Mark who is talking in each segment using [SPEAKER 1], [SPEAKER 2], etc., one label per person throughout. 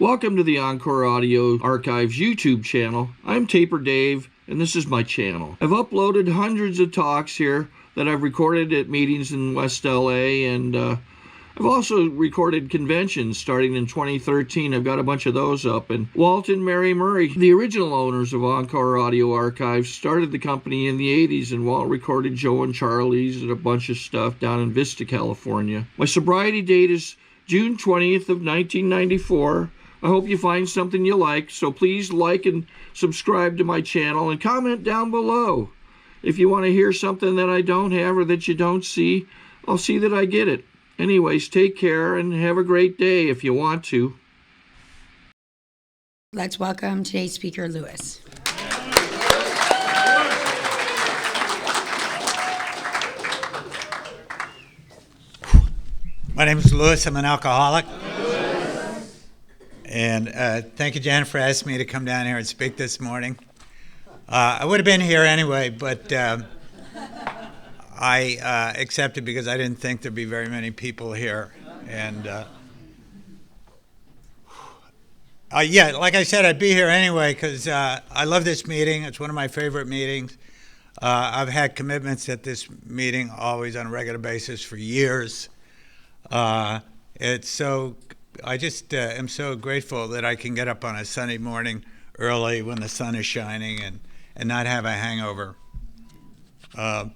[SPEAKER 1] Welcome to the Encore Audio Archives YouTube channel. I'm Taper Dave, and this is my channel. I've uploaded hundreds of talks here that I've recorded at meetings in West LA, and I've also recorded conventions starting in 2013. I've got a bunch of those up. And Walt and Mary Murray, the original owners of Encore Audio Archives, started the company in the 80s, and Walt recorded Joe and Charlie's and a bunch of stuff down in Vista, California. My sobriety date is June 20th of 1994. I hope you find something you like, so please like and subscribe to my channel and comment down below. If you want to hear something that I don't have or that you don't see, I'll see that I get it. Anyways, take care and have a great day if you want to.
[SPEAKER 2] Let's welcome today's speaker, Louis.
[SPEAKER 3] My name is Louis. I'm an alcoholic. And thank you, Jan, for asking me to come down here and speak this morning. I would have been here anyway, but I accepted because I didn't think there'd be very many people here. And yeah, like I said, I'd be here anyway because I love this meeting. It's one of my favorite meetings. I've had commitments at this meeting always on a regular basis for years. I just am so grateful that I can get up on a Sunday morning early when the sun is shining and not have a hangover. I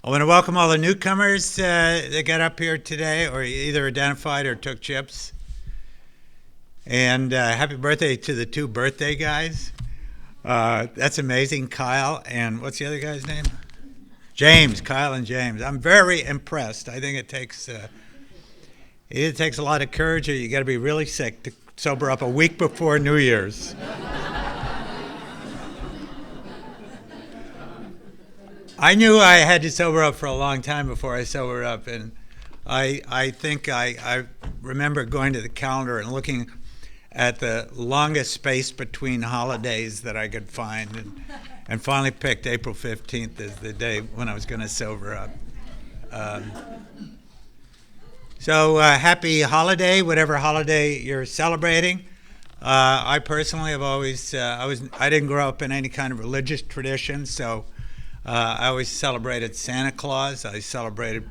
[SPEAKER 3] want to welcome all the newcomers that got up here today or either identified or took chips. And happy birthday to the two birthday guys. That's amazing, Kyle. And what's the other guy's name? James, Kyle and James. I'm very impressed. I think it takes a lot of courage, or you got to be really sick to sober up a week before New Year's. I knew I had to sober up for a long time before I sobered up, and I think I remember going to the calendar and looking at the longest space between holidays that I could find, and finally picked April 15th as the day when I was going to sober up. So happy holiday, whatever holiday you're celebrating. I personally have always, I didn't grow up in any kind of religious tradition, so I always celebrated Santa Claus. I celebrated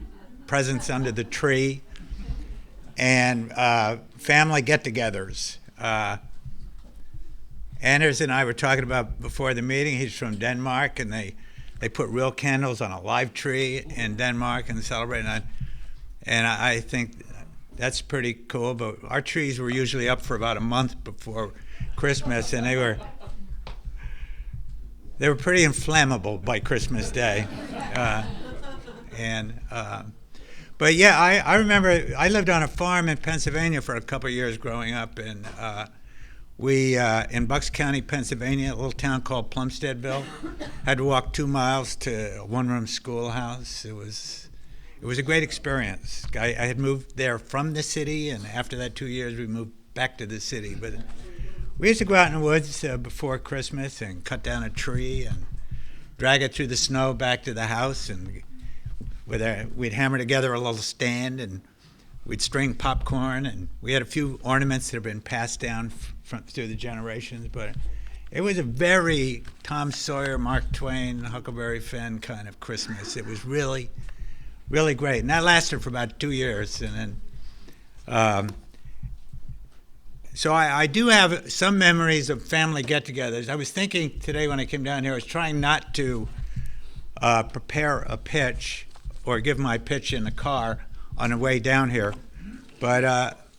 [SPEAKER 3] presents under the tree and family get-togethers. Anders and I were talking about before the meeting. He's from Denmark, and they put real candles on a live tree in Denmark and celebrate that. And I think that's pretty cool, but our trees were usually up for about a month before Christmas, and they were pretty inflammable by Christmas Day. But yeah, I remember I lived on a farm in Pennsylvania for a couple of years growing up, and we, in Bucks County, Pennsylvania, a little town called Plumsteadville, had to walk 2 miles to a one-room schoolhouse. It was a great experience. I had moved there from the city, and after that 2 years, we moved back to the city. But we used to go out in the woods before Christmas and cut down a tree and drag it through the snow back to the house. And we'd hammer together a little stand, and we'd string popcorn. And we had a few ornaments that have been passed down through the generations. But it was a very Tom Sawyer, Mark Twain, Huckleberry Finn kind of Christmas. It was really great, and that lasted for about 2 years, and then so I do have some memories of family get-togethers. I was thinking today when I came down here, I was trying not to prepare a pitch or give my pitch in the car on the way down here, but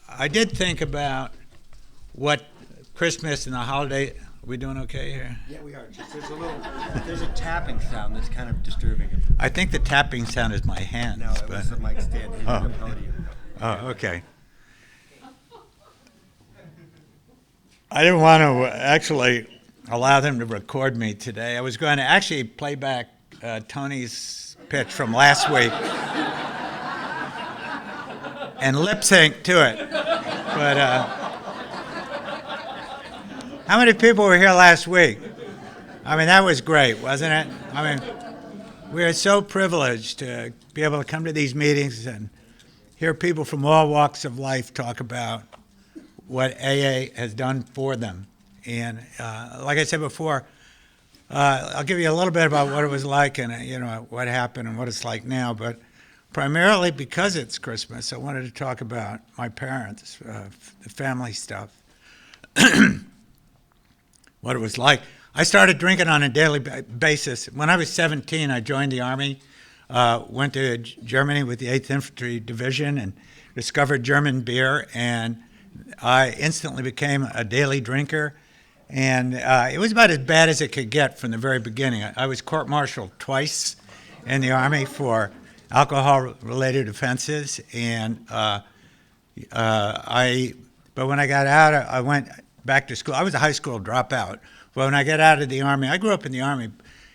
[SPEAKER 3] I did think about what Christmas and the holiday. Are we doing okay here?
[SPEAKER 4] Yeah, we are. Just there's a tapping sound that's kind of disturbing.
[SPEAKER 3] I think the tapping sound is my hands.
[SPEAKER 4] No, it was the mic stand hitting the podium.
[SPEAKER 3] Oh, okay. I didn't want to actually allow them to record me today. I was going to actually play back Tony's pitch from last week and lip sync to it, but. How many people were here last week? I mean, that was great, wasn't it? I mean, we are so privileged to be able to come to these meetings and hear people from all walks of life talk about what AA has done for them. And like I said before, I'll give you a little bit about what it was like and what happened and what it's like now. But primarily because it's Christmas, I wanted to talk about my parents, the family stuff, what it was like. I started drinking on a daily basis. When I was 17, I joined the Army, went to Germany with the 8th Infantry Division and discovered German beer, and I instantly became a daily drinker. And it was about as bad as it could get from the very beginning. I was court-martialed twice in the Army for alcohol-related offenses, and but when I got out, I went back to school. I was a high school dropout. But when I got out of the Army, I grew up in the Army.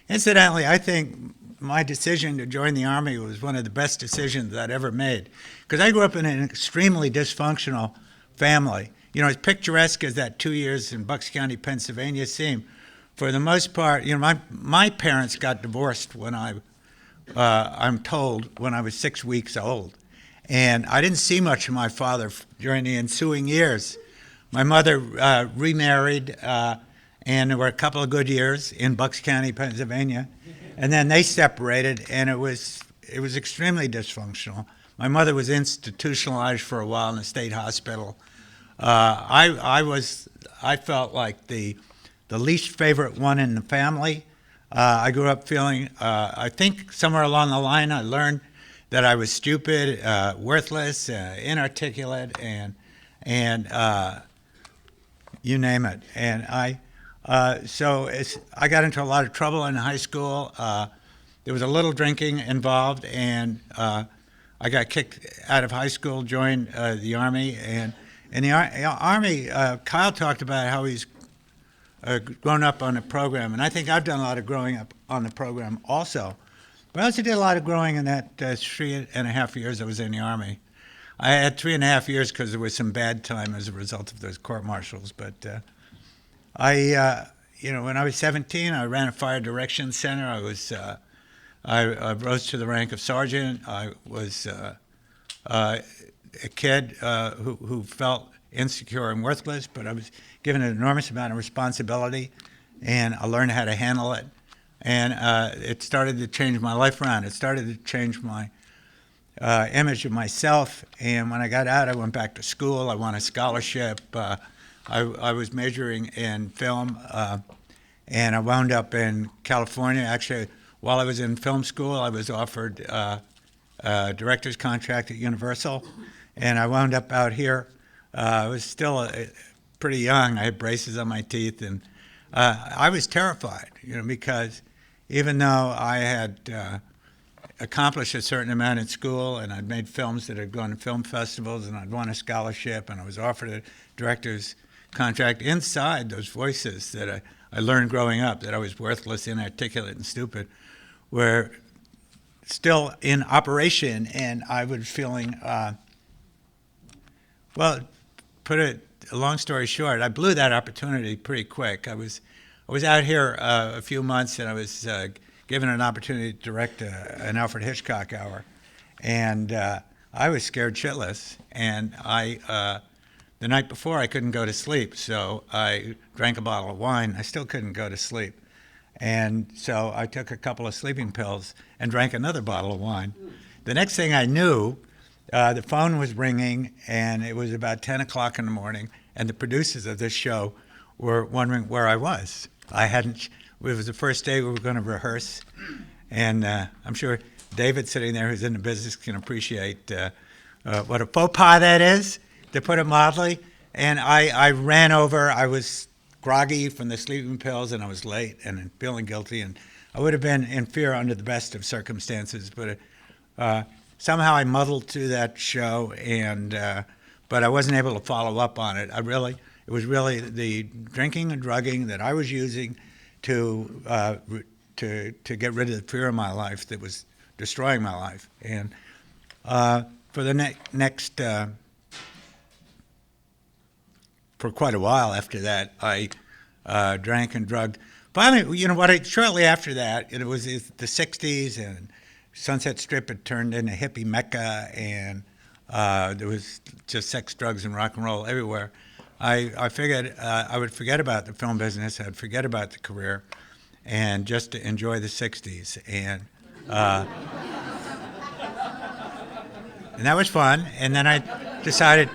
[SPEAKER 3] Incidentally, I think my decision to join the Army was one of the best decisions I'd ever made, because I grew up in an extremely dysfunctional family. As picturesque as that 2 years in Bucks County, Pennsylvania seemed, for the most part, my parents got divorced when I'm told, when I was 6 weeks old. And I didn't see much of my father during the ensuing years. My mother remarried, and there were a couple of good years in Bucks County, Pennsylvania. And then they separated, and it was extremely dysfunctional. My mother was institutionalized for a while in a state hospital. I felt like the least favorite one in the family. I grew up feeling, I think somewhere along the line I learned that I was stupid, worthless, inarticulate, and you name it. And I got into a lot of trouble in high school. There was a little drinking involved, and I got kicked out of high school, joined the Army, and in the Army, Kyle talked about how he's grown up on the program, and I think I've done a lot of growing up on the program also. But I also did a lot of growing in that 3.5 years I was in the Army. I had 3.5 years because there was some bad time as a result of those court-martials. But when I was 17, I ran a fire direction center. I rose to the rank of sergeant. I was a kid who felt insecure and worthless, but I was given an enormous amount of responsibility, and I learned how to handle it. And it started to change my life around. It started to change my image of myself. And when I got out, I went back to school. I won a scholarship. I was majoring in film, and I wound up in California. Actually, while I was in film school, I was offered a director's contract at Universal, and I wound up out here. I was still pretty young. I had braces on my teeth, and I was terrified, because even though I had accomplished a certain amount in school, and I'd made films that had gone to film festivals, and I'd won a scholarship, and I was offered a director's contract, inside those voices that I learned growing up, that I was worthless, inarticulate, and stupid, were still in operation. And I was feeling, put it a long story short, I blew that opportunity pretty quick. I was out here a few months, and I was given an opportunity to direct an Alfred Hitchcock hour, and I was scared shitless. And the night before, I couldn't go to sleep, so I drank a bottle of wine. I still couldn't go to sleep, and so I took a couple of sleeping pills and drank another bottle of wine. The next thing I knew, the phone was ringing, and it was about 10 o'clock in the morning, and the producers of this show were wondering where I was. It was the first day we were going to rehearse, and I'm sure David sitting there, who's in the business, can appreciate what a faux pas that is, to put it mildly. And I ran over. I was groggy from the sleeping pills, and I was late and feeling guilty, and I would have been in fear under the best of circumstances, but somehow I muddled through that show, and but I wasn't able to follow up on it. It was really the drinking and drugging that I was using to get rid of the fear of my life that was destroying my life. And for the next for quite a while after that, I drank and drugged. Finally, shortly after that, it was the 60s, and Sunset Strip had turned into hippie mecca, and there was just sex, drugs, and rock and roll everywhere. I figured I would forget about the film business, I'd forget about the career, and just to enjoy the 60s. And that was fun. And then I decided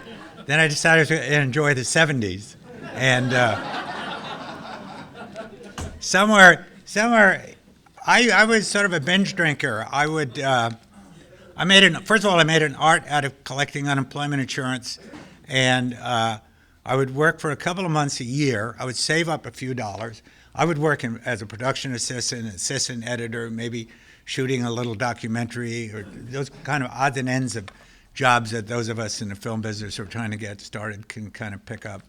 [SPEAKER 3] to enjoy the 70s. And somewhere, I was sort of a binge drinker. First of all, I made an art out of collecting unemployment insurance, and I would work for a couple of months a year. I would save up a few dollars. I would work as a production assistant editor, maybe shooting a little documentary, or those kind of odds and ends of jobs that those of us in the film business who are trying to get started can kind of pick up.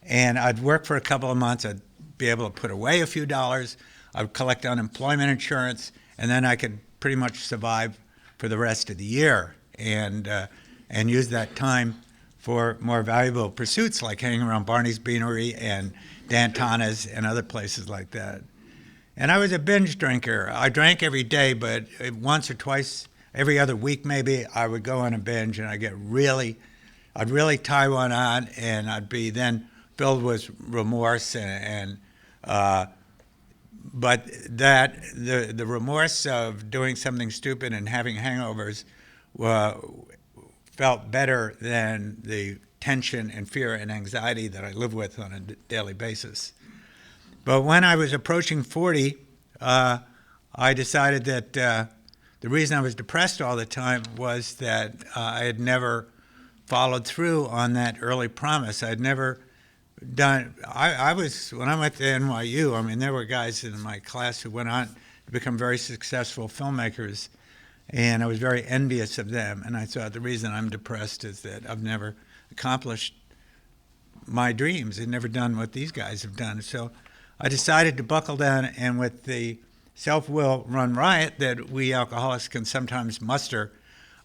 [SPEAKER 3] And I'd work for a couple of months. I'd be able to put away a few dollars. I would collect unemployment insurance, and then I could pretty much survive for the rest of the year, and use that time for more valuable pursuits like hanging around Barney's Beanery and Dan Tana's and other places like that. And I was a binge drinker. I drank every day, but once or twice, every other week maybe, I would go on a binge, and I'd really tie one on, and I'd be then filled with remorse but that the remorse of doing something stupid and having hangovers felt better than the tension and fear and anxiety that I live with on a daily basis. But when I was approaching 40, I decided that the reason I was depressed all the time was that I had never followed through on that early promise. I'd never done. When I went to NYU, I mean, there were guys in my class who went on to become very successful filmmakers, and I was very envious of them. And I thought the reason I'm depressed is that I've never accomplished my dreams. I've never done what these guys have done. So I decided to buckle down, and with the self-will run riot that we alcoholics can sometimes muster,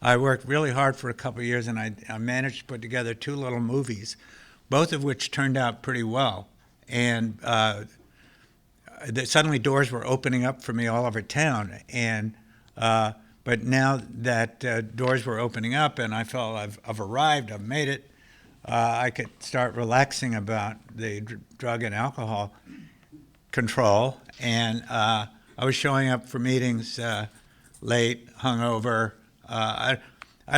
[SPEAKER 3] I worked really hard for a couple of years, and I managed to put together 2 little movies, both of which turned out pretty well. And suddenly doors were opening up for me all over town. And but now that doors were opening up and I felt I've arrived, I've made it, I could start relaxing about the drug and alcohol control. And I was showing up for meetings late, hungover. I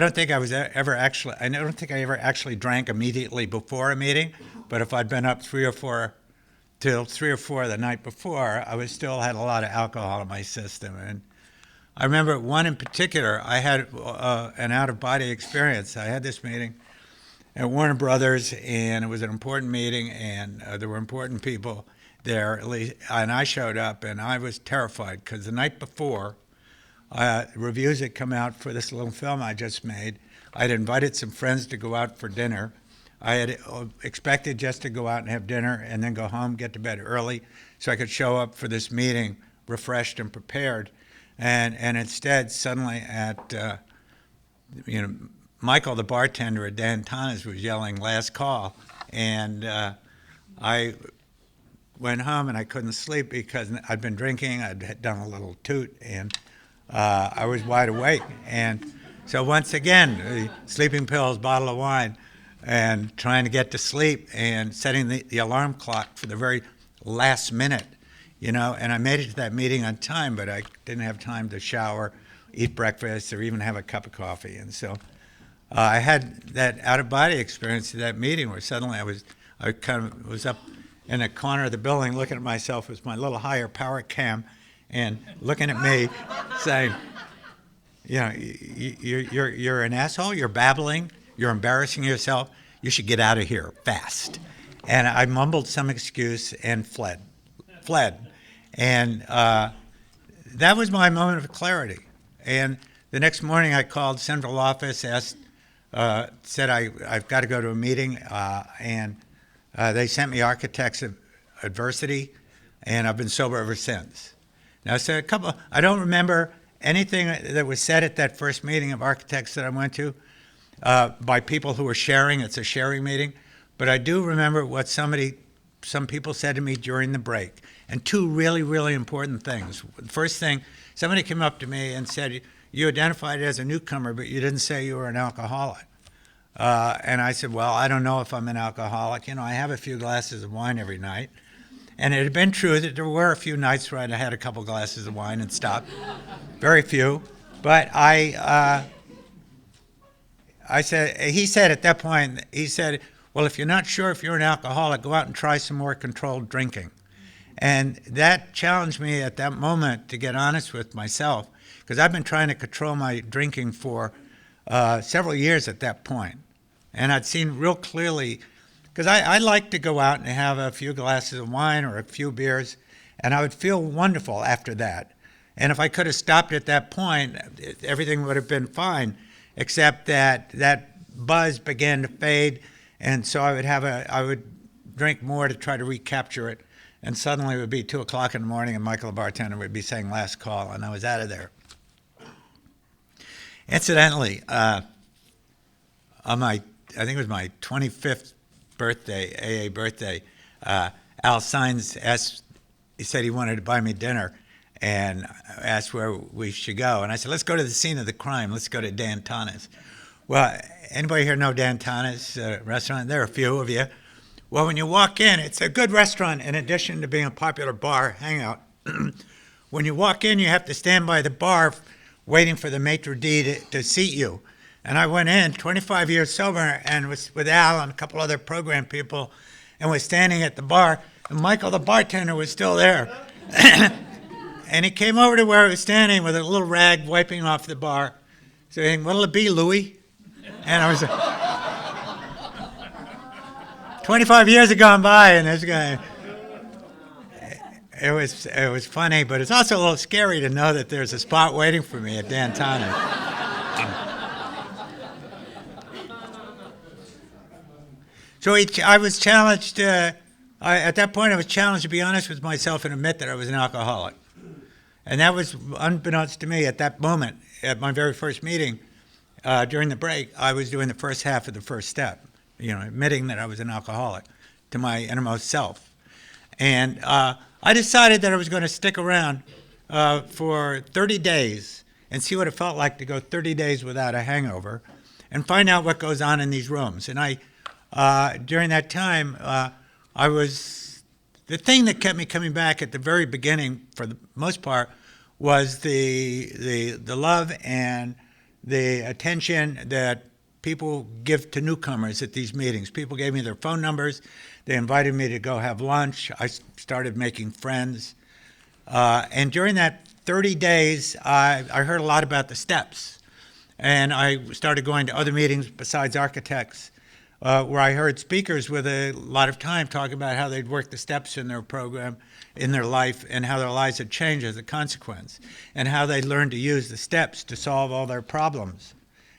[SPEAKER 3] don't think I ever actually drank immediately before a meeting, but if I'd been up till 3 or 4 the night before, I was still had a lot of alcohol in my system. And I remember one in particular, I had an out-of-body experience. I had this meeting at Warner Brothers, and it was an important meeting, and there were important people there, at least, and I showed up, and I was terrified because the night before, reviews had come out for this little film I just made. I'd invited some friends to go out for dinner. I had expected just to go out and have dinner and then go home, get to bed early, so I could show up for this meeting refreshed and prepared. And instead, suddenly Michael, the bartender at Dan Tana's, was yelling, "Last call." And I went home and I couldn't sleep because I'd been drinking, I'd done a little toot, and I was wide awake. And so once again, sleeping pills, bottle of wine, and trying to get to sleep and setting the alarm clock for the very last minute, and I made it to that meeting on time, but I didn't have time to shower, eat breakfast, or even have a cup of coffee. And so I had that out-of-body experience at that meeting where suddenly I kind of was up in a corner of the building looking at myself with my little higher power cam and looking at me saying, you're an asshole, you're babbling, you're embarrassing yourself, you should get out of here fast. And I mumbled some excuse and fled. And that was my moment of clarity. And the next morning I called central office, said I've got to go to a meeting, and they sent me Architects of Adversity, and I've been sober ever since. Now, so I don't remember anything that was said at that first meeting of architects that I went to by people who were sharing. It's a sharing meeting. But I do remember what some people said to me during the break. And 2 really, really important things. The first thing, somebody came up to me and said, "You identified as a newcomer, but you didn't say you were an alcoholic." And I said, well, I don't know if I'm an alcoholic. I have a few glasses of wine every night. And it had been true that there were a few nights where I had a couple glasses of wine and stopped. Very few. But he said at that point, he said, well, if you're not sure if you're an alcoholic, go out and try some more controlled drinking. And that challenged me at that moment to get honest with myself, because I've been trying to control my drinking for several years at that point. And I'd seen real clearly, because I like to go out and have a few glasses of wine or a few beers, and I would feel wonderful after that. And if I could have stopped at that point, everything would have been fine, except that buzz began to fade, and so I would drink more to try to recapture it, and suddenly it would be 2 o'clock in the morning, and Michael, the bartender, would be saying last call, and I was out of there. Incidentally, on I think it was my 25th birthday, AA birthday, Al Sines he said he wanted to buy me dinner and asked where we should go. And I said, let's go to the scene of the crime. Let's go to Dan Tana's. Well, anybody here know Dan Tana's restaurant? There are a few of you. Well, when you walk in, it's a good restaurant in addition to being a popular bar hangout. When you walk in, you have to stand by the bar waiting for the maitre d' to seat you. And I went in, 25 years sober, and was with Al and a couple other program people, and was standing at the bar, and Michael, the bartender, was still there. And he came over to where I was standing with a little rag wiping off the bar, saying, what'll it be, Louis? And I was 25 years have gone by, and this guy, it was funny, but it's also a little scary to know that there's a spot waiting for me at Dan Tana's. So I was challenged, at that point I was challenged to be honest with myself and admit that I was an alcoholic. And that was unbeknownst to me at that moment, at my very first meeting, during the break, I was doing the first half of the first step, admitting that I was an alcoholic to my innermost self. And I decided that I was going to stick around for 30 days and see what it felt like to go 30 days without a hangover and find out what goes on in these rooms. And during that time, the thing that kept me coming back at the very beginning, for the most part, was the love and the attention that people give to newcomers at these meetings. People gave me their phone numbers. They invited me to go have lunch. I started making friends. And during that 30 days, I heard a lot about the steps. And I started going to other meetings besides architects, where I heard speakers with a lot of time talking about how they'd worked the steps in their program, in their life, and how their lives had changed as a consequence, and how they learned to use the steps to solve all their problems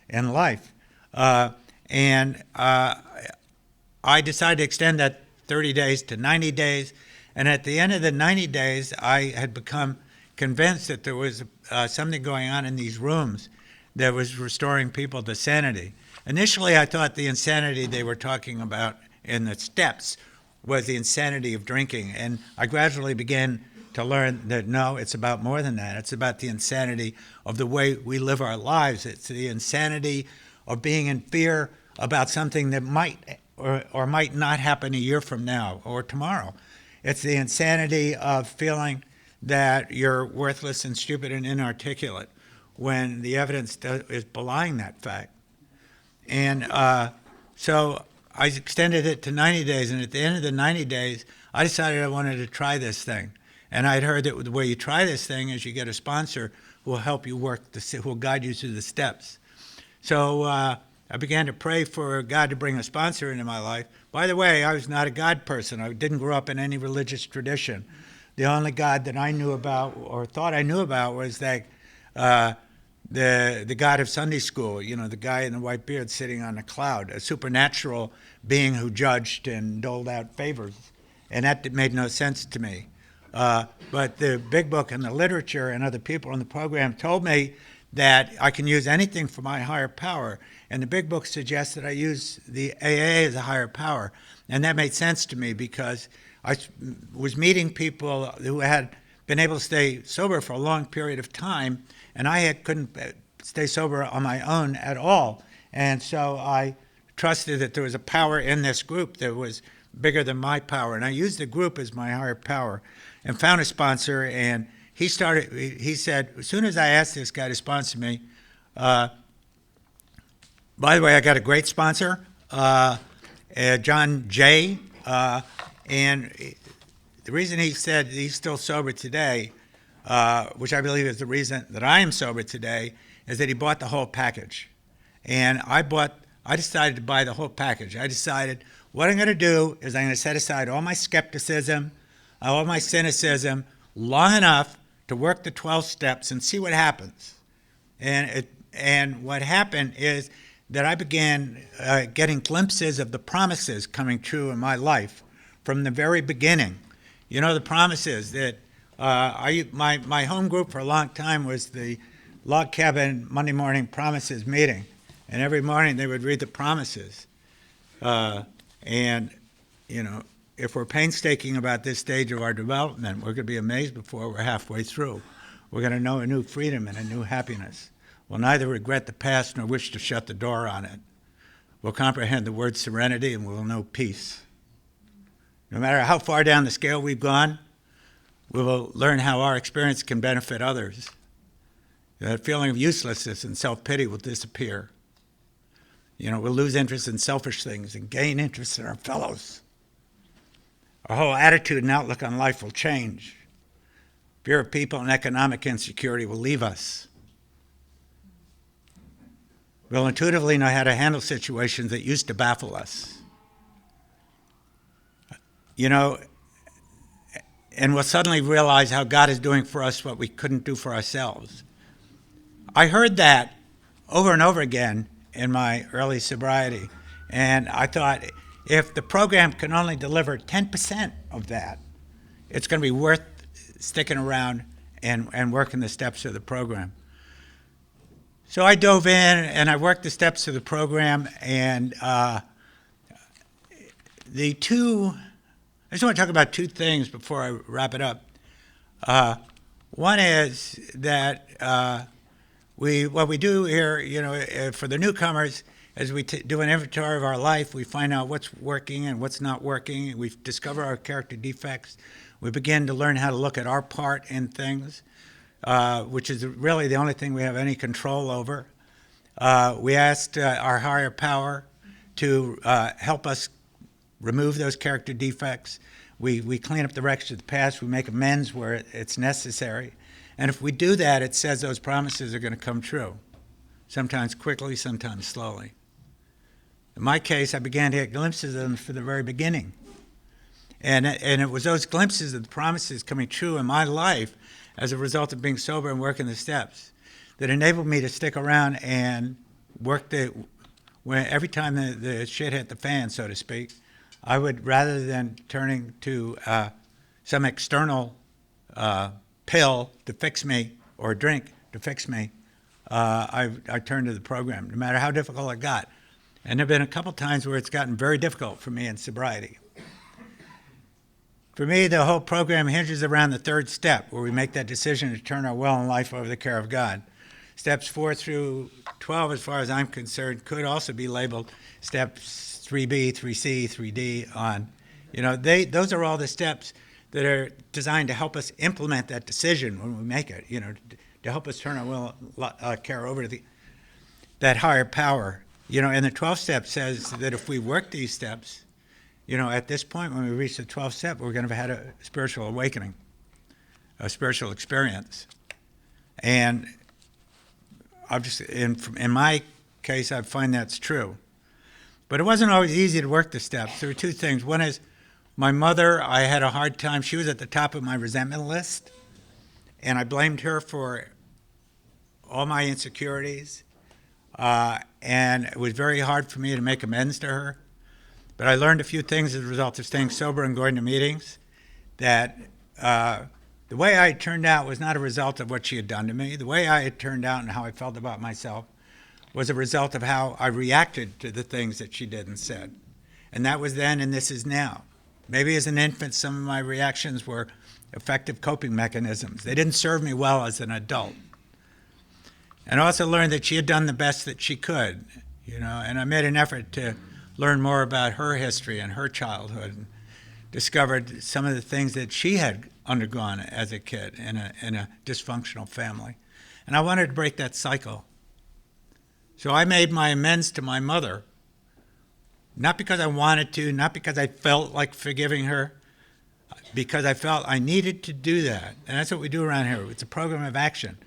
[SPEAKER 3] in life. And I decided to extend that 30 days to 90 days, and at the end of the 90 days, I had become convinced that there was something going on in these rooms that was restoring people to sanity. Initially, I thought the insanity they were talking about in the steps was the insanity of drinking, and I gradually began to learn that no, it's about more than that. It's about the insanity of the way we live our lives. It's the insanity of being in fear about something that might or might not happen a year from now or tomorrow. It's the insanity of feeling that you're worthless and stupid and inarticulate when the evidence is belying that fact. And so I extended it to 90 days, and at the end of the 90 days, I decided I wanted to try this thing. And I'd heard that the way you try this thing is you get a sponsor who will help you who will guide you through the steps. So I began to pray for God to bring a sponsor into my life. By the way, I was not a God person. I didn't grow up in any religious tradition. The only God that I knew about or thought I knew about was that the God of Sunday school, the guy in the white beard sitting on a cloud, a supernatural being who judged and doled out favors. And that made no sense to me. But the big book and the literature and other people in the program told me that I can use anything for my higher power. And the big book suggests that I use the AA as a higher power. And that made sense to me because I was meeting people who had been able to stay sober for a long period of time, and I couldn't stay sober on my own at all. And so I trusted that there was a power in this group that was bigger than my power. And I used the group as my higher power and found a sponsor. And he said, as soon as I asked this guy to sponsor me, by the way, I got a great sponsor, John Jay. And the reason he said he's still sober today, which I believe is the reason that I am sober today, is that he bought the whole package. And I decided to buy the whole package. I decided what I'm going to do is I'm going to set aside all my skepticism, all my cynicism, long enough to work the 12 steps and see what happens. And what happened is that I began getting glimpses of the promises coming true in my life from the very beginning. You know, the promises that my home group for a long time was the Log Cabin Monday Morning Promises meeting. And every morning they would read the promises. And, you know, if we're painstaking about this stage of our development, we're going to be amazed before we're halfway through. We're going to know a new freedom and a new happiness. We'll neither regret the past nor wish to shut the door on it. We'll comprehend the word serenity and we'll know peace. No matter how far down the scale we've gone, we will learn how our experience can benefit others. That feeling of uselessness and self-pity will disappear. You know, we'll lose interest in selfish things and gain interest in our fellows. Our whole attitude and outlook on life will change. Fear of people and economic insecurity will leave us. We'll intuitively know how to handle situations that used to baffle us. You know, and we'll suddenly realize how God is doing for us what we couldn't do for ourselves. I heard that over and over again in my early sobriety, and I thought, if the program can only deliver 10% of that, it's going to be worth sticking around and working the steps of the program. So I dove in and I worked the steps of the program, and I just want to talk about two things before I wrap it up. One is that what we do here, you know, for the newcomers, as we do an inventory of our life, we find out what's working and what's not working. We discover our character defects. We begin to learn how to look at our part in things, which is really the only thing we have any control over. We asked our higher power to help us remove those character defects. We clean up the wrecks of the past. We make amends where it's necessary. And if we do that, it says those promises are going to come true, sometimes quickly, sometimes slowly. In my case, I began to get glimpses of them from the very beginning. And it was those glimpses of the promises coming true in my life as a result of being sober and working the steps that enabled me to stick around and work every time the shit hit the fan, so to speak, I would, rather than turning to some external pill to fix me or drink to fix me, I turned to the program, no matter how difficult it got. And there have been a couple times where it's gotten very difficult for me in sobriety. For me, the whole program hinges around the third step, where we make that decision to turn our will and life over to the care of God. Steps 4 through 12, as far as I'm concerned, could also be labeled steps 3B, 3C, 3D on. You know, those are all the steps that are designed to help us implement that decision when we make it, you know, to help us turn our will care over to that higher power. You know, and the 12th step says that if we work these steps, you know, at this point when we reach the 12th step, we're going to have had a spiritual awakening, a spiritual experience. And I've just, in my case, I find that's true. But it wasn't always easy to work the steps. There were two things. One is my mother, I had a hard time. She was at the top of my resentment list, and I blamed her for all my insecurities. And it was very hard for me to make amends to her. But I learned a few things as a result of staying sober and going to meetings, that the way I had turned out was not a result of what she had done to me. The way I had turned out and how I felt about myself was a result of how I reacted to the things that she did and said. And that was then, and this is now. Maybe as an infant, some of my reactions were effective coping mechanisms. They didn't serve me well as an adult. And I also learned that she had done the best that she could, you know, and I made an effort to learned more about her history and her childhood, and discovered some of the things that she had undergone as a kid in a dysfunctional family. And I wanted to break that cycle. So I made my amends to my mother, not because I wanted to, not because I felt like forgiving her, because I felt I needed to do that. And that's what we do around here. It's a program of action.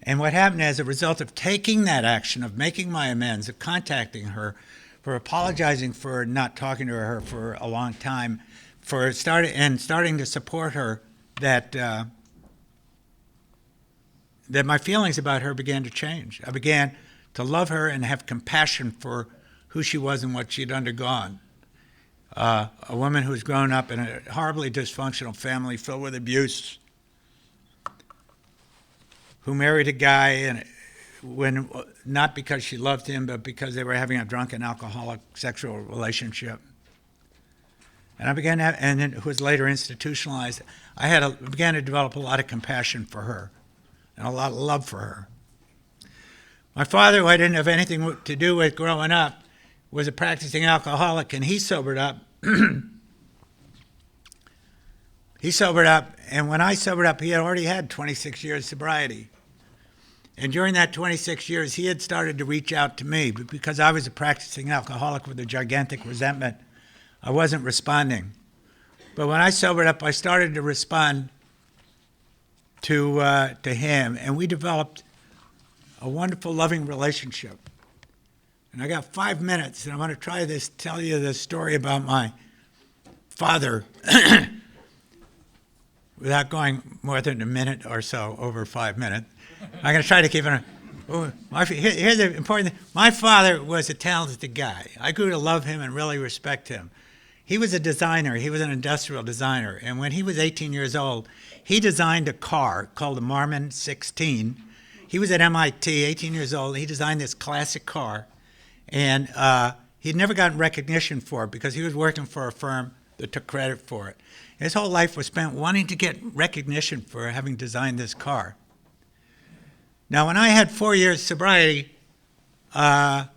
[SPEAKER 3] And what happened as a result of taking that action, of making my amends, of contacting her, for apologizing for not talking to her for a long time, for starting to support her, that my feelings about her began to change. I began to love her and have compassion for who she was and what she'd undergone. A woman who's grown up in a horribly dysfunctional family filled with abuse, who married a guy and not because she loved him, but because they were having a drunken alcoholic sexual relationship. And I began to and then who was later institutionalized. Began to develop a lot of compassion for her and a lot of love for her. My father, who I didn't have anything to do with growing up, was a practicing alcoholic, and he sobered up. He sobered up, and when I sobered up, he had already had 26 years sobriety. And during that 26 years, he had started to reach out to me, but because I was a practicing alcoholic with a gigantic resentment, I wasn't responding. But when I sobered up, I started to respond to him, and we developed a wonderful, loving relationship. And I got 5 minutes, and I want to tell you this story about my father, without going more than a minute or so over 5 minutes. I'm going to try to keep it on. Here's the important thing. My father was a talented guy. I grew to love him and really respect him. He was a designer. He was an industrial designer. And when he was 18 years old, he designed a car called the Marmon 16. He was at MIT, 18 years old. He designed this classic car. And he'd never gotten recognition for it because he was working for a firm that took credit for it. His whole life was spent wanting to get recognition for having designed this car. Now, when I had 4 years sobriety, I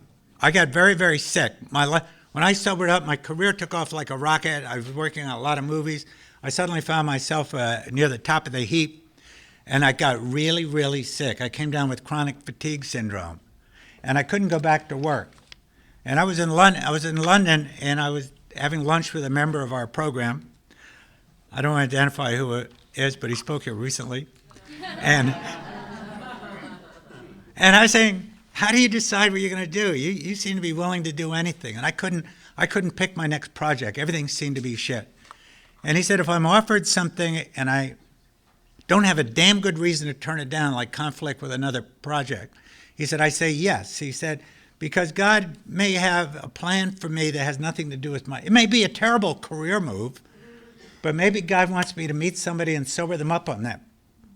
[SPEAKER 3] got very, very sick. When I sobered up, my career took off like a rocket. I was working on a lot of movies. I suddenly found myself near the top of the heap, and I got really, really sick. I came down with chronic fatigue syndrome, and I couldn't go back to work. And I was in London, and I was having lunch with a member of our program. I don't want to identify who it is, but he spoke here recently. And I was saying, how do you decide what you're going to do? You seem to be willing to do anything. And I couldn't pick my next project. Everything seemed to be shit. And he said, if I'm offered something and I don't have a damn good reason to turn it down, like conflict with another project, he said, I say yes. He said, because God may have a plan for me that has nothing to do with it may be a terrible career move, but maybe God wants me to meet somebody and sober them up on that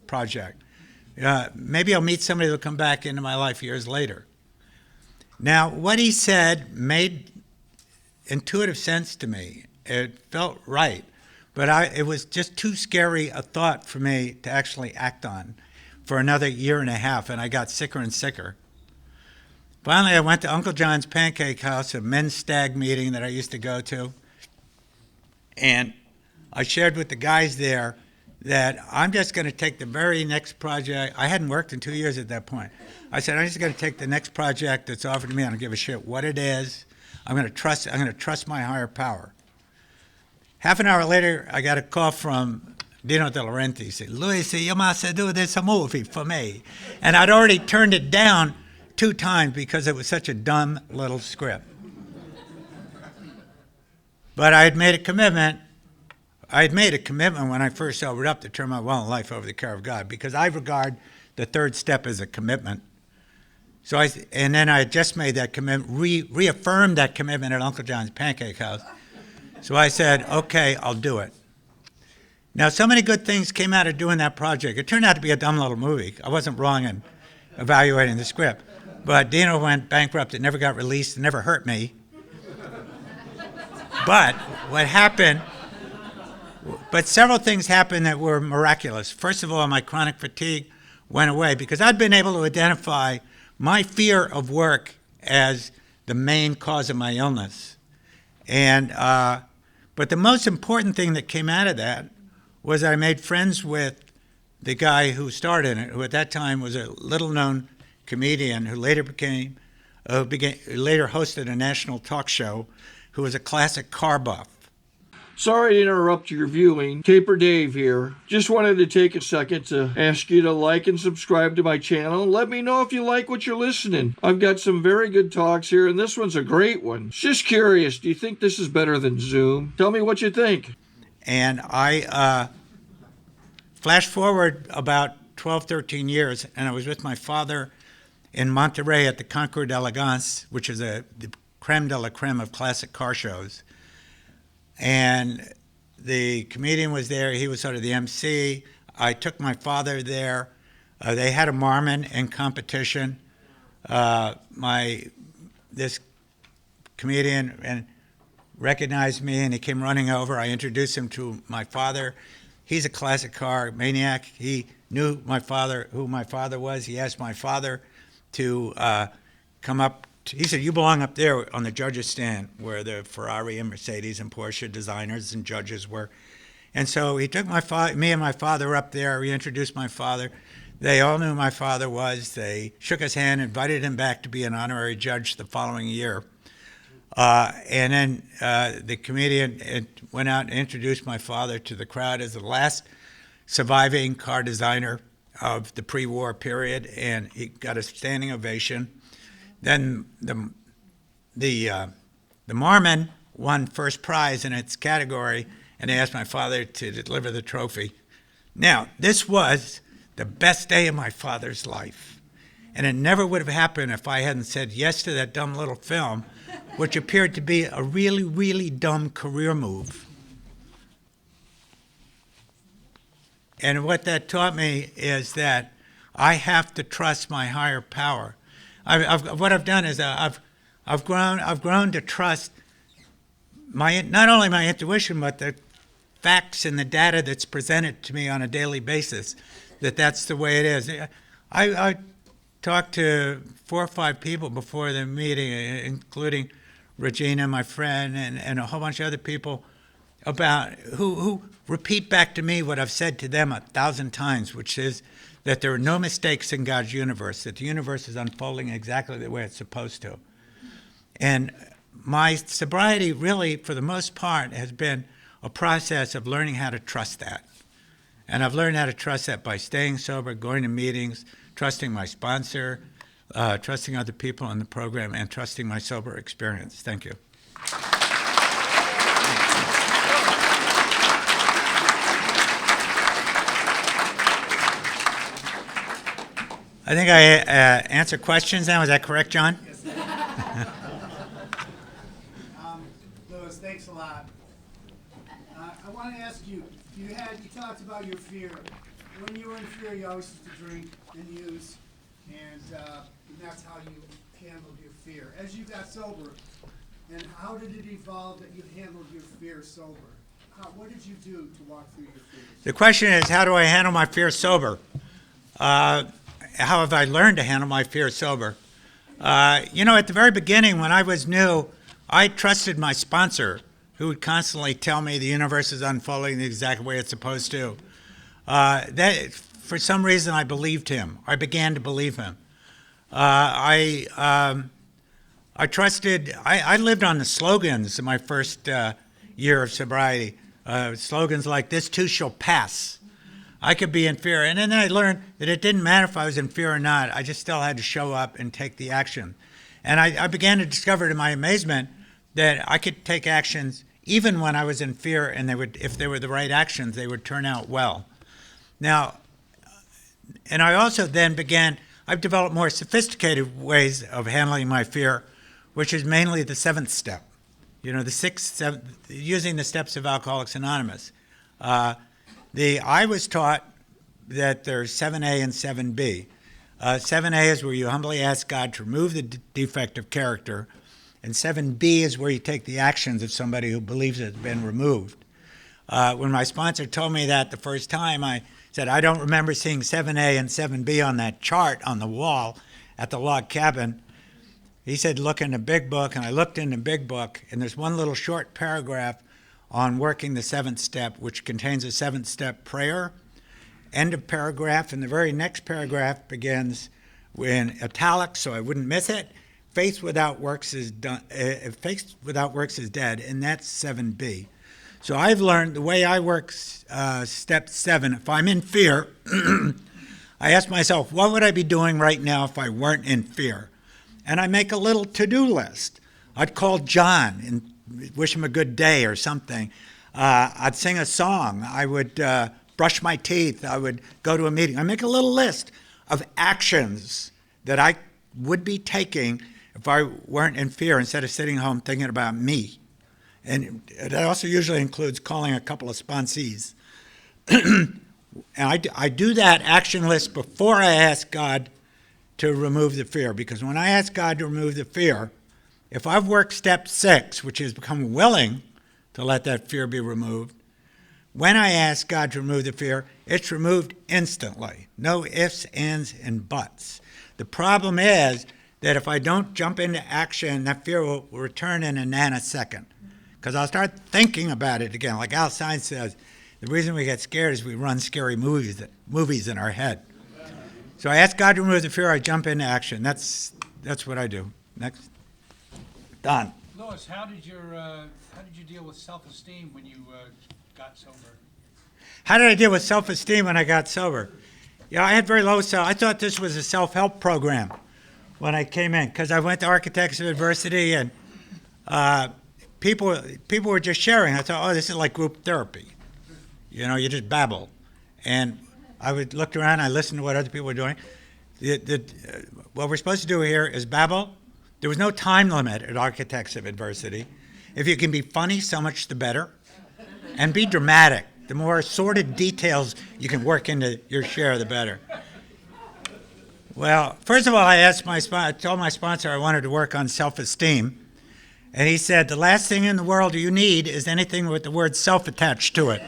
[SPEAKER 3] project. Maybe I'll meet somebody who'll come back into my life years later. Now, what he said made intuitive sense to me. It felt right, but it was just too scary a thought for me to actually act on for another year and a half, and I got sicker and sicker. Finally, I went to Uncle John's Pancake House, a men's stag meeting that I used to go to, and I shared with the guys there that I'm just going to take the very next project. I hadn't worked in 2 years at that point. I said, I'm just going to take the next project that's offered to me. I don't give a shit what it is. I'm going to trust my higher power. Half an hour later, I got a call from Dino De Laurenti. He said, Luis, you must do this movie for me. And I'd already turned it down 2 times because it was such a dumb little script. But I had made a commitment. I had made a commitment when I first sobered up to turn my will and life over to the care of God, because I regard the third step as a commitment. And then I had just made that commitment, reaffirmed that commitment at Uncle John's Pancake House. So I said, okay, I'll do it. Now, so many good things came out of doing that project. It turned out to be a dumb little movie. I wasn't wrong in evaluating the script. But Dino went bankrupt. It never got released. It never hurt me. But what happened... But several things happened that were miraculous. First of all, my chronic fatigue went away because I'd been able to identify my fear of work as the main cause of my illness. And but the most important thing that came out of that was I made friends with the guy who starred in it, who at that time was a little-known comedian who later later hosted a national talk show, who was a classic car buff.
[SPEAKER 1] Sorry to interrupt your viewing. Taper Dave here. Just wanted to take a second to ask you to like and subscribe to my channel. Let me know if you like what you're listening. I've got some very good talks here, and this one's a great one. Just curious, do you think this is better than Zoom? Tell me what you think.
[SPEAKER 3] And I flash forward about 12, 13 years, and I was with my father in Monterey at the Concours d'Elegance, which is the creme de la creme of classic car shows. And the comedian was there. He was sort of the MC. I took my father there. They had a Marmon in competition. This comedian recognized me, and he came running over. I introduced him to my father. He's a classic car maniac. He knew who my father was. He asked my father to come up. He said, "You belong up there on the judges' stand where the Ferrari and Mercedes and Porsche designers and judges were." And so he took me and my father up there. He introduced my father. They all knew who my father was. They shook his hand, invited him back to be an honorary judge the following year. And then the comedian went out and introduced my father to the crowd as the last surviving car designer of the pre-war period, and he got a standing ovation. Then the Marmon won first prize in its category, and they asked my father to deliver the trophy. Now, this was the best day of my father's life, and it never would have happened if I hadn't said yes to that dumb little film, which appeared to be a really, really dumb career move. And what that taught me is that I have to trust my higher power. What I've done is I've grown to trust not only my intuition, but the facts and the data that's presented to me on a daily basis, that's the way it is. I talked to 4 or 5 people before the meeting, including Regina, my friend, and a whole bunch of other people, about who repeat back to me what I've said to them 1,000 times, which is that there are no mistakes in God's universe, that the universe is unfolding exactly the way it's supposed to. And my sobriety really, for the most part, has been a process of learning how to trust that. And I've learned how to trust that by staying sober, going to meetings, trusting my sponsor, trusting other people in the program, and trusting my sober experience. Thank you. I think I answer questions now. Is that correct, John?
[SPEAKER 5] Yes. Louis, thanks a lot. I want to ask you, you talked about your fear. When you were in fear, you always used to drink and use, and that's how you handled your fear. As you got sober, and how did it evolve that you handled your fear sober? What did you do to walk through your fears?
[SPEAKER 3] The question is, how do I handle my fear sober? How have I learned to handle my fear sober? At the very beginning, when I was new, I trusted my sponsor, who would constantly tell me the universe is unfolding the exact way it's supposed to. For some reason, I believed him. I began to believe him. I trusted. I lived on the slogans in my first year of sobriety. Slogans like "This too shall pass." I could be in fear. And then I learned that it didn't matter if I was in fear or not. I just still had to show up and take the action. And I began to discover, to my amazement, that I could take actions even when I was in fear, and if they were the right actions, they would turn out well. Now, and I also then I've developed more sophisticated ways of handling my fear, which is mainly the 7th step. Using the steps of Alcoholics Anonymous. I was taught that there's 7A and 7B. 7A is where you humbly ask God to remove the defect of character, and 7B is where you take the actions of somebody who believes it's been removed. When my sponsor told me that the first time, I said, I don't remember seeing 7A and 7B on that chart on the wall at the log cabin. he said, look in the big book, and I looked in the big book, and there's one little short paragraph on working the seventh step, which contains a seventh step prayer. End of paragraph, and the very next paragraph begins in italics, so I wouldn't miss it. Faith without works is faith without works is dead, and that's 7b. So I've learned the way I work step 7. If I'm in fear, I ask myself, what would I be doing right now if I weren't in fear? And I make a little to-do list. I'd call John and wish him a good day or something. I'd sing a song. I would brush my teeth. I would go to a meeting. I make a little list of actions that I would be taking if I weren't in fear instead of sitting home thinking about me. And that also usually includes calling a couple of sponsees. And I do that action list before I ask God to remove the fear. Because when I ask God to remove the fear, if I've worked step 6, which is become willing to let that fear be removed, when I ask God to remove the fear, it's removed instantly. No ifs, ands, and buts. The problem is that if I don't jump into action, that fear will return in a nanosecond. Because I'll start thinking about it again. Like Al Stein says, the reason we get scared is we run scary movies in our head. So I ask God to remove the fear, I jump into action. That's what I do. Next. Don.
[SPEAKER 4] Louis, how did you deal with self-esteem when you got sober?
[SPEAKER 3] How did I deal with self-esteem when I got sober? Yeah, I had very low self. I thought this was a self-help program when I came in, because I went to Architects of Adversity, and people were just sharing. I thought, oh, this is like group therapy. You know, you just babble. And I would look around, I listened to what other people were doing. What we're supposed to do here is babble. There was no time limit at Architects of Adversity. If you can be funny, so much the better. And be dramatic. The more sordid details you can work into your share, the better. Well, first of all, I told my sponsor I wanted to work on self-esteem. And he said, the last thing in the world you need is anything with the word self attached to it.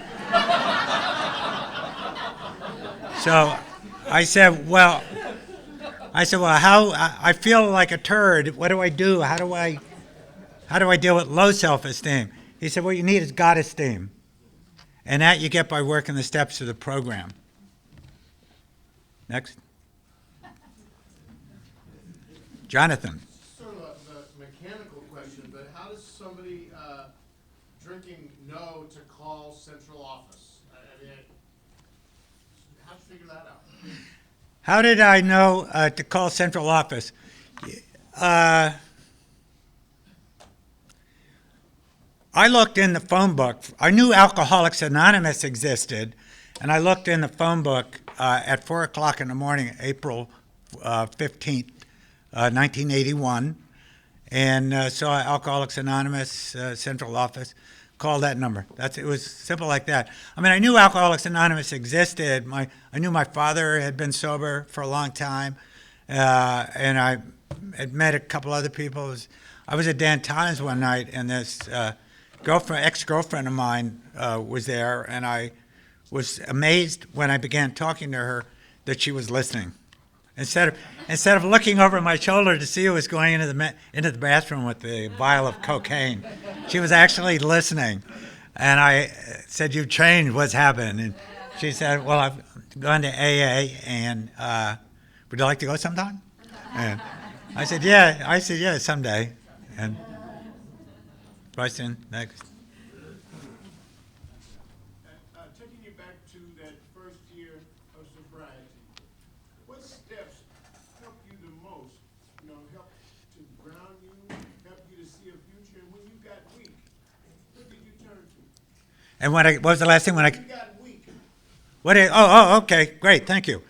[SPEAKER 3] So I said, well, how I feel like a turd. What do I do? How do I deal with low self-esteem? He said, what you need is God esteem. And that you get by working the steps of the program. Next. Jonathan.
[SPEAKER 6] Sort of a mechanical question, but how does somebody drinking know to call central office? I mean, how'd you figure that out?
[SPEAKER 3] How did I know to call central office? I looked in the phone book. I knew Alcoholics Anonymous existed, and I looked in the phone book at 4 o'clock in the morning, April 15th, 1981, and saw Alcoholics Anonymous central office. Called that number. It was simple like that. I mean, I knew Alcoholics Anonymous existed. I knew my father had been sober for a long time, and I had met a couple other people. I was at Dan Tynes one night, and this ex-girlfriend of mine was there, and I was amazed when I began talking to her that she was listening. Instead of looking over my shoulder to see who was going into the bathroom with the vial of cocaine, she was actually listening. And I said, "You've changed. What's happened?" And she said, "Well, I've gone to AA, and would you like to go sometime?" And I said, "Yeah, someday." And question next.
[SPEAKER 6] Taking you back to that first year of sobriety, what steps help you the most? Help to ground you, help you to see a future. And when you got weak, what did you turn to?
[SPEAKER 3] And what was the last thing when I?
[SPEAKER 6] You got weak.
[SPEAKER 3] Okay, great, thank you.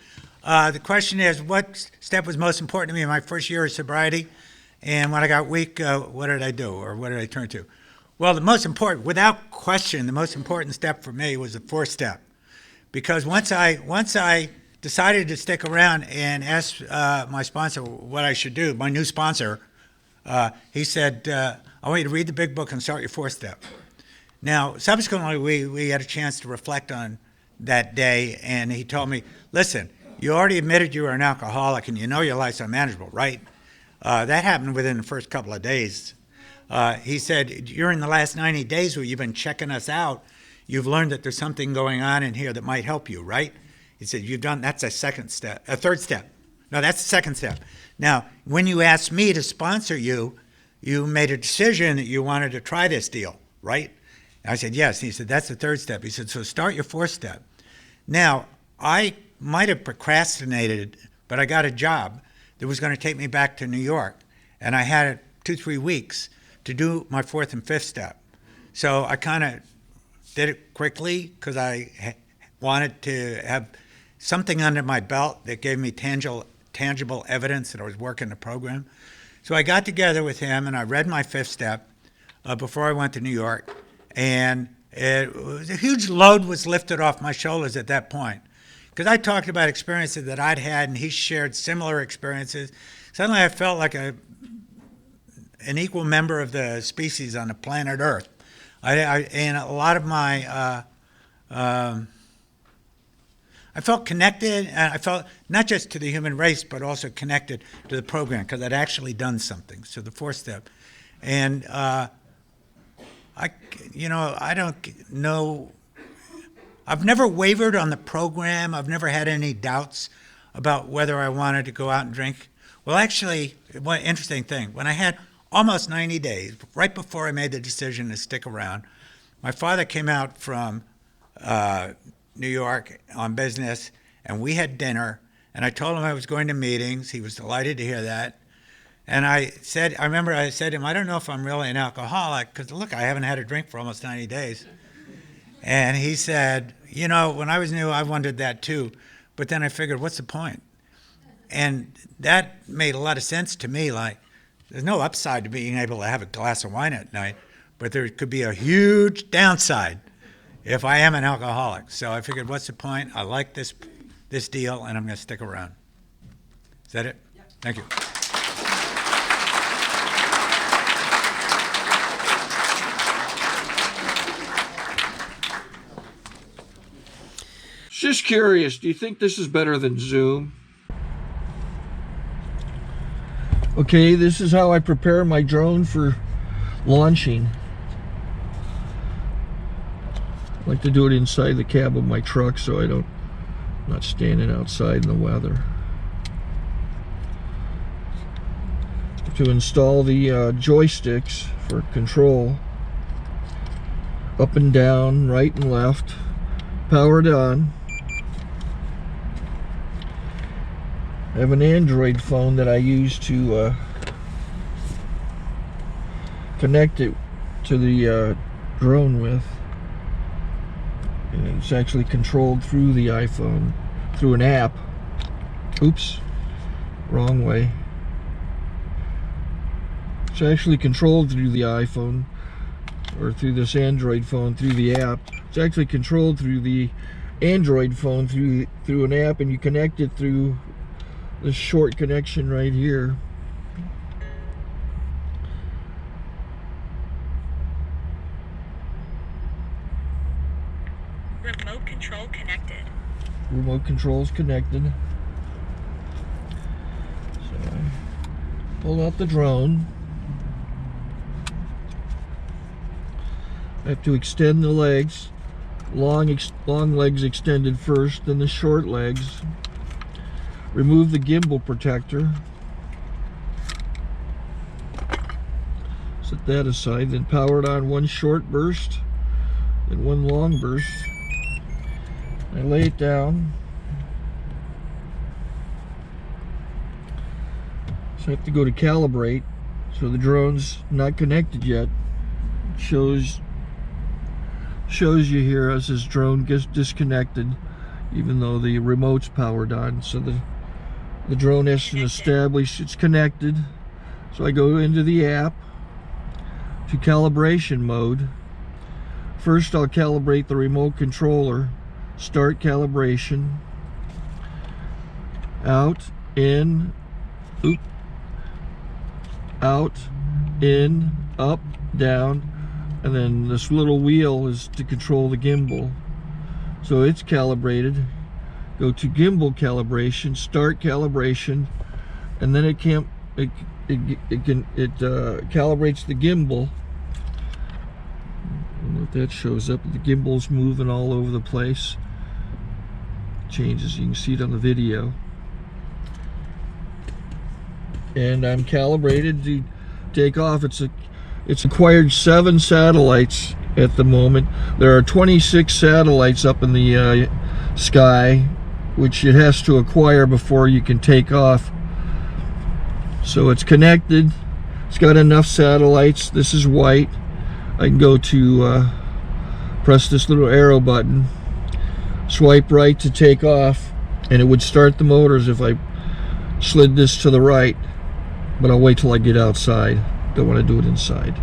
[SPEAKER 3] The question is, what step was most important to me in my first year of sobriety? And when I got weak, what did I do, or what did I turn to? Well, without question, the most important step for me was the fourth step. Because once I decided to stick around and ask my sponsor what I should do, my new sponsor, he said, I want you to read the big book and start your fourth step. Now, subsequently, we had a chance to reflect on that day, and he told me, listen, you already admitted you were an alcoholic, and you know your life's unmanageable, right? That happened within the first couple of days. He said, during the last 90 days where you've been checking us out, you've learned that there's something going on in here that might help you, right? He said, that's a third step. No, that's the second step. Now, when you asked me to sponsor you, you made a decision that you wanted to try this deal, right? And I said, yes. And he said, that's the third step. He said, so start your fourth step. Now, I might have procrastinated, but I got a job that was going to take me back to New York. And I had 2-3 weeks to do my fourth and fifth step. So I kind of did it quickly because I wanted to have something under my belt that gave me tangible evidence that I was working the program. So I got together with him and I read my fifth step before I went to New York. And a huge load was lifted off my shoulders at that point. Because I talked about experiences that I'd had and he shared similar experiences. Suddenly I felt like an equal member of the species on the planet Earth. And a lot of my, I felt connected, and I felt not just to the human race, but also connected to the program because I'd actually done something. So the fourth step. And I don't know, I've never wavered on the program. I've never had any doubts about whether I wanted to go out and drink. Well, actually, one interesting thing, when I had almost 90 days, right before I made the decision to stick around, my father came out from New York on business, and we had dinner, and I told him I was going to meetings. He was delighted to hear that. And I remember I said to him, I don't know if I'm really an alcoholic, because look, I haven't had a drink for almost 90 days. And he said, when I was new, I wondered that too. But then I figured, what's the point? And that made a lot of sense to me. Like, there's no upside to being able to have a glass of wine at night, but there could be a huge downside if I am an alcoholic. So I figured, what's the point? I like this deal, and I'm going to stick around. Is that it? Yep. Thank you.
[SPEAKER 1] Just curious, do you think this is better than Zoom? Okay, this is how I prepare my drone for launching. I like to do it inside the cab of my truck so I'm not standing outside in the weather. To install the joysticks for control, up and down, right and left, powered on. I have an Android phone that I use to connect it to the drone with. And it's actually controlled through the iPhone, through an app. Oops, wrong way. It's actually controlled through the iPhone, or through this Android phone, through the app. It's actually controlled through the Android phone, through an app, and you connect it through this short connection right here.
[SPEAKER 7] Remote control connected.
[SPEAKER 1] Remote control's connected. So I pull out the drone. I have to extend the legs. Long legs extended first, then the short legs. Remove the gimbal protector. Set that aside, then power it on one short burst, then one long burst. I lay it down. So I have to go to calibrate. So the drone's not connected yet. It shows you here as this drone gets disconnected, even though the remote's powered on. So the drone has to establish it's connected. So I go into the app to calibration mode. First I'll calibrate the remote controller. Start calibration. Out, in, out, in, up, down, and then this little wheel is to control the gimbal. So it's calibrated. Go to gimbal calibration, start calibration, and then it it calibrates the gimbal. I don't know if that shows up. The gimbal's moving all over the place. Changes, you can see it on the video. And I'm calibrated to take off. It's acquired 7 satellites at the moment. There are 26 satellites up in the sky, which it has to acquire before you can take off. So it's connected. It's got enough satellites. This is white. I can go to press this little arrow button, swipe right to take off, and it would start the motors if I slid this to the right. But I'll wait till I get outside. Don't want to do it inside.